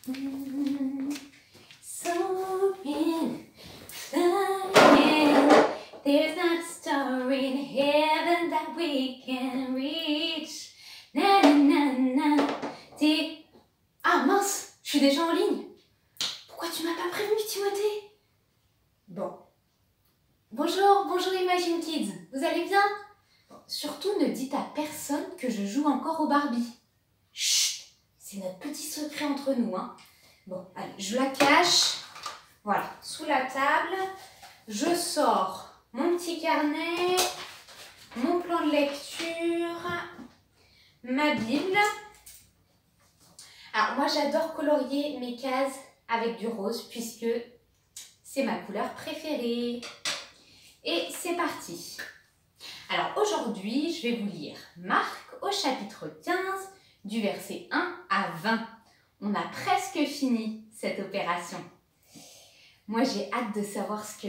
Soaring, flying, there's not a star in heaven that we can reach. Na na na na. Ah mince, je suis déjà en ligne. Pourquoi tu m'as pas prévenu, Timothée? Bon. Bonjour Imagine Kids, vous allez bien? Bon, surtout ne dites à personne que je joue encore au Barbie. Chut, c'est notre petit secret entre nous, hein. Bon, allez, je la cache. Voilà, sous la table. Je sors mon petit carnet, mon plan de lecture, ma Bible. Alors, moi, j'adore colorier mes cases avec du rose puisque c'est ma couleur préférée. Et c'est parti. Alors, aujourd'hui, je vais vous lire Marc au chapitre 15, du verset 1 à 20. On a presque fini cette opération. Moi, j'ai hâte de savoir ce que...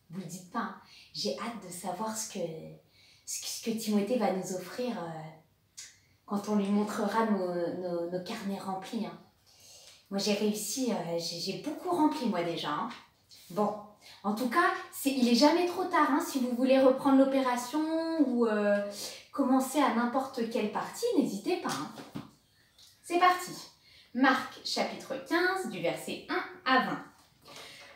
vous le dites pas, hein, j'ai hâte de savoir ce que Timothée va nous offrir quand on lui montrera nos carnets remplis. Hein. Moi, j'ai réussi, j'ai beaucoup rempli moi déjà. Hein. Bon, en tout cas, il est jamais trop tard hein, si vous voulez reprendre l'opération ou commencer à n'importe quelle partie, n'hésitez pas. Hein. C'est parti. Marc chapitre 15 du verset 1 à 20.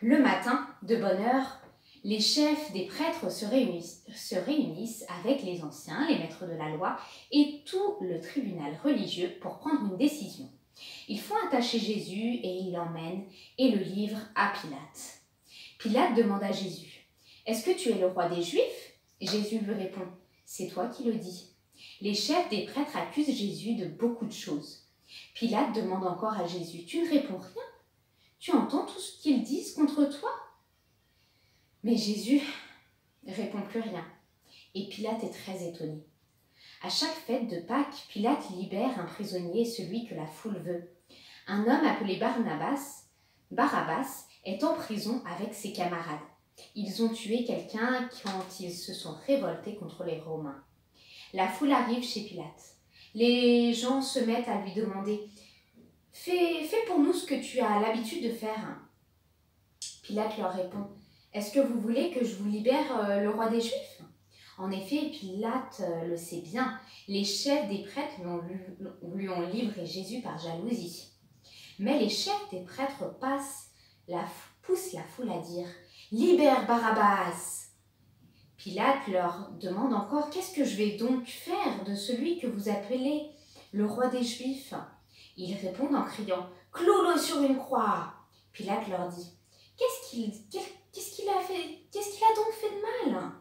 Le matin, de bonne heure, les chefs des prêtres se réunissent avec les anciens, les maîtres de la loi et tout le tribunal religieux pour prendre une décision. Ils font attacher Jésus et ils l'emmènent et le livrent à Pilate. Pilate demande à Jésus, « Est-ce que tu es le roi des Juifs ?» Jésus lui répond, « C'est toi qui le dis. » Les chefs des prêtres accusent Jésus de beaucoup de choses. Pilate demande encore à Jésus, « Tu ne réponds rien? Tu entends tout ce qu'ils disent contre toi ?» Mais Jésus répond plus rien. Et Pilate est très étonné. À chaque fête de Pâques, Pilate libère un prisonnier, celui que la foule veut. Un homme appelé Barabbas est en prison avec ses camarades. Ils ont tué quelqu'un quand ils se sont révoltés contre les Romains. La foule arrive chez Pilate. Les gens se mettent à lui demander « Fais pour nous ce que tu as l'habitude de faire. » Pilate leur répond « Est-ce que vous voulez que je vous libère le roi des Juifs ?» En effet, Pilate le sait bien, les chefs des prêtres lui ont livré Jésus par jalousie. Mais les chefs des prêtres poussent la foule à dire « Libère Barabbas !» Pilate leur demande encore « Qu'est-ce que je vais donc faire de celui que vous appelez le roi des Juifs ?» Ils répondent en criant « Cloue-le sur une croix !» Pilate leur dit « Qu'est-ce qu'il a donc fait de mal ?»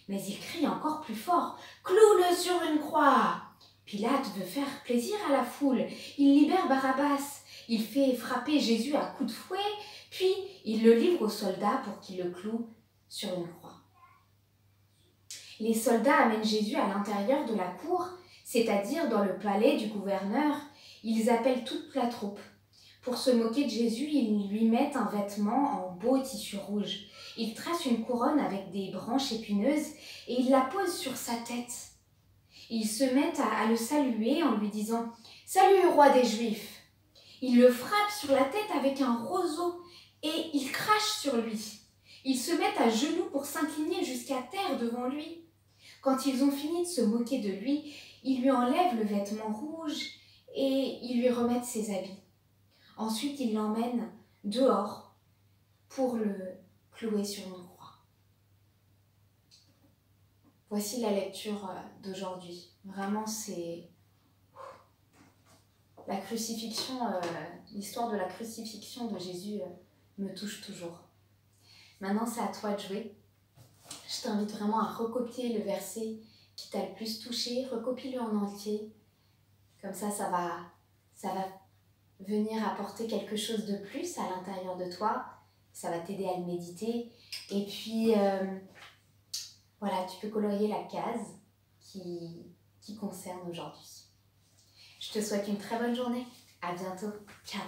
Mais il crie encore plus fort « Cloue-le sur une croix !» Pilate veut faire plaisir à la foule. Il libère Barabbas. Il fait frapper Jésus à coups de fouet, puis il le livre aux soldats pour qu'ils le clouent sur une croix. Les soldats amènent Jésus à l'intérieur de la cour, c'est-à-dire dans le palais du gouverneur. Ils appellent toute la troupe. Pour se moquer de Jésus, ils lui mettent un vêtement en beau tissu rouge. Ils tracent une couronne avec des branches épineuses et ils la posent sur sa tête. Ils se mettent à le saluer en lui disant « Salut, roi des Juifs !» Ils le frappent sur la tête avec un roseau et ils crachent sur lui. Ils se mettent à genoux pour s'incliner jusqu'à terre devant lui. Quand ils ont fini de se moquer de lui, ils lui enlèvent le vêtement rouge et ils lui remettent ses habits. Ensuite, ils l'emmènent dehors pour le clouer sur une croix. Voici la lecture d'aujourd'hui. Vraiment, c'est la crucifixion, l'histoire de la crucifixion de Jésus me touche toujours. Maintenant, c'est à toi de jouer. Je t'invite vraiment à recopier le verset qui t'a le plus touché. Recopie-le en entier. Comme ça, ça va venir apporter quelque chose de plus à l'intérieur de toi. Ça va t'aider à le méditer. Et puis, voilà, tu peux colorier la case qui concerne aujourd'hui. Je te souhaite une très bonne journée. À bientôt. Ciao.